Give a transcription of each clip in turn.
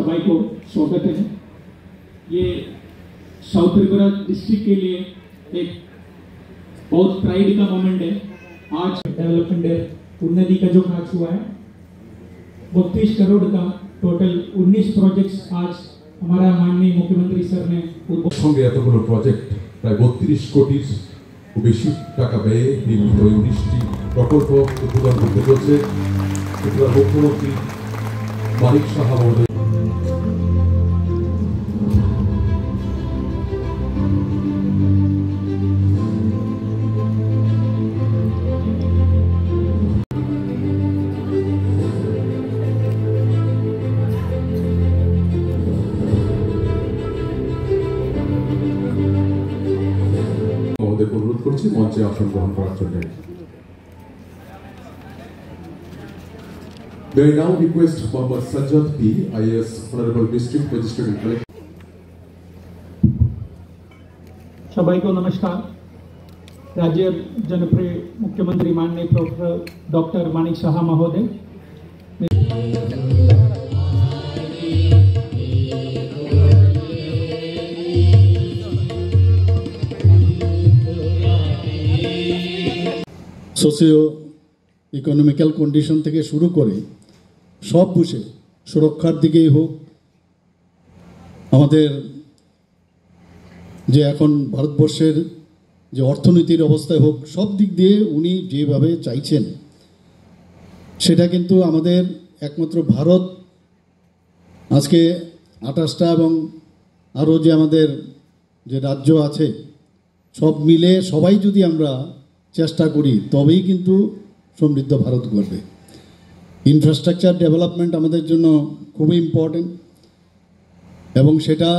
सबाई को स्वागत है। ये साउथ त्रिपुरा डिस्ट्रिक्ट के लिए एक बहुत प्राइड का मोमेंट है। आज डेवलपमेंट है, उन्नति का जो खास हुआ है 32 करोड़ का टोटल 19 प्रोजेक्ट्स आज हमारा माननीय मुख्यमंत्री सर ने সঙ্গে এতগুলো প্রজেক্ট প্রায় 32 কোটির বেশি টাকা ব্যয়ে নির্মিত 19টি প্রকল্প উদ্বোধন করতে চলছে ত্রিপুরার মুখ্যমন্ত্রী মানিক সাহা মহোদয়। অনুরোধ করছি মঞ্চে আসন গ্রহণ করার জন্য। May I now request Mohammad Sajjad P, IAS, Honorable District Magistrate and Collector. सबाई को नमस्कार। राज्य जनप्रिय मुख्यमंत्री माननीय प्रोफेसर डॉक्टर मानिक साहा महोदय সোশিও ইকোনমিক্যাল কন্ডিশন থেকে শুরু করে সব বুঝে সুরক্ষার দিকেই হোক, আমাদের যে এখন ভারতবর্ষের যে অর্থনীতির অবস্থায় হোক, সব দিক দিয়ে উনি যেভাবে চাইছেন সেটা কিন্তু আমাদের একমাত্র ভারত আজকে 28টা এবং আরও যে আমাদের যে রাজ্য আছে সব মিলে সবাই যদি আমরা চেষ্টা করি তবেই কিন্তু সমৃদ্ধ ভারত গড়বে। ইনফ্রাস্ট্রাকচার ডেভেলপমেন্ট আমাদের জন্য খুবই ইম্পর্টেন্ট এবং সেটা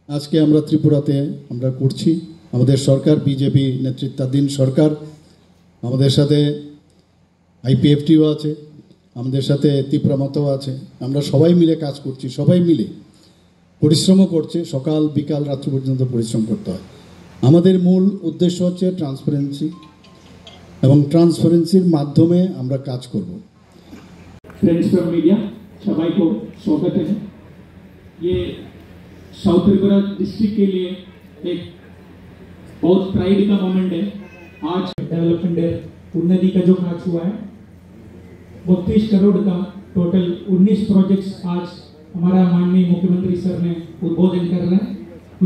আজকে আমরা ত্রিপুরাতে আমরা করছি। আমাদের সরকার বিজেপি নেতৃত্বাধীন সরকার, আমাদের সাথে আইপিএফটিও আছে, আমাদের সাথে ত্রিপুরা মতও আছে, আমরা সবাই মিলে কাজ করছি, সবাই মিলে পরিশ্রমও করছে, সকাল বিকাল রাত্রি পর্যন্ত পরিশ্রম করতে হয়। আমাদের মূল উদ্দেশ্য হচ্ছে ট্রান্সপারেন্সি এবং ট্রান্সপারেন্সির মাধ্যমে আমরা কাজ করব। फ्रेंड्स फ्रॉम मीडिया सबाई को स्वागत है। ये साउथ त्रिपुरा डिस्ट्रिक्ट के लिए एक बहुत प्राइड का मोमेंट है। आज डेवलपमेंट है, उन्नति का जो खास हुआ है 32 करोड़ का टोटल 19 प्रोजेक्ट्स आज हमारा माननीय मुख्यमंत्री सर ने उद्बोधन कर रहे हैं।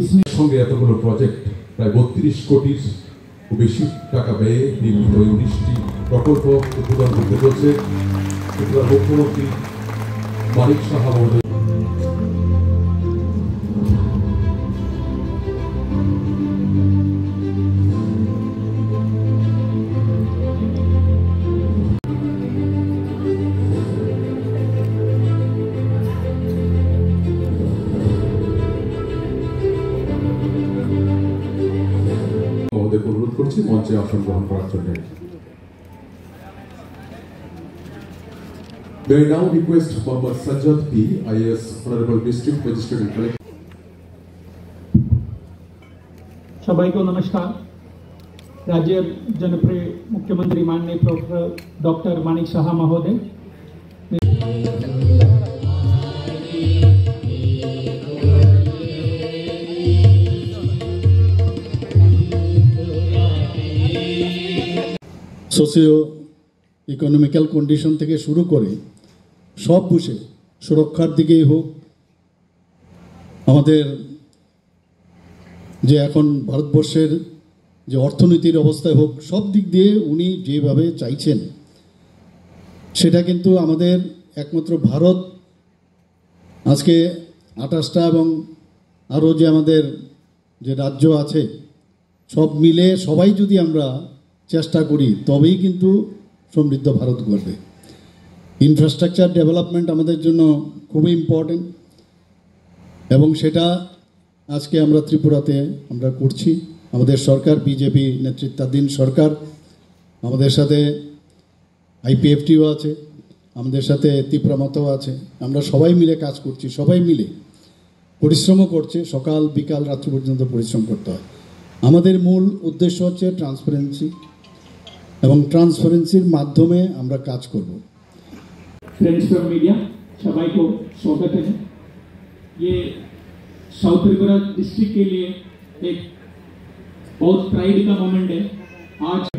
इसमें সঙ্গে এতগুলো প্রজেক্ট প্রায় 32 কোটির বেশি টাকা ব্যয়ে নির্মিত 19টি প্রকল্প উদ্বোধন করতে চলছে ত্রিপুরার মুখ্যমন্ত্রী মানিক সাহা মহোদয়। অনুরোধ করছি মঞ্চে আসন গ্রহণ করার জন্য। May I now request Mohammad Sajjad P, IAS, Honorable District Magistrate and Collector. सबाई को नमस्कार। राज्य जनप्रिय मुख्यमंत्री माननीय प्रोफेसर डॉक्टर मानिक साहा महोदय সোশিও ইকোনমিক্যাল কন্ডিশন থেকে শুরু করে সব বুঝে সুরক্ষার দিকেই হোক, আমাদের যে এখন ভারতবর্ষের যে অর্থনীতির অবস্থায় হোক, সব দিক দিয়ে উনি যেভাবে চাইছেন সেটা কিন্তু আমাদের একমাত্র ভারত আজকে 28টা এবং আরও যে আমাদের যে রাজ্য আছে সব মিলে সবাই যদি আমরা চেষ্টা করি তবেই কিন্তু সমৃদ্ধ ভারত গড়বে। ইনফ্রাস্ট্রাকচার ডেভেলপমেন্ট আমাদের জন্য খুবই ইম্পর্টেন্ট এবং সেটা আজকে আমরা ত্রিপুরাতে আমরা করছি। আমাদের সরকার বিজেপি নেতৃত্বাধীন সরকার, আমাদের সাথে আইপিএফটিও আছে, আমাদের সাথে ত্রিপুরা মতও আছে, আমরা সবাই মিলে কাজ করছি, সবাই মিলে পরিশ্রমও করছে, সকাল বিকাল রাত্রি পর্যন্ত পরিশ্রম করতে হয়। আমাদের মূল উদ্দেশ্য হচ্ছে ট্রান্সপারেন্সি এবং ট্রান্সপারেন্সির মাধ্যমে আমরা কাজ করব। फ्रेंड्स फ्रॉम मीडिया सबाई को स्वागत है। ये साउथ त्रिपुरा डिस्ट्रिक्ट के लिए एक बहुत प्राइड का मोमेंट है। आज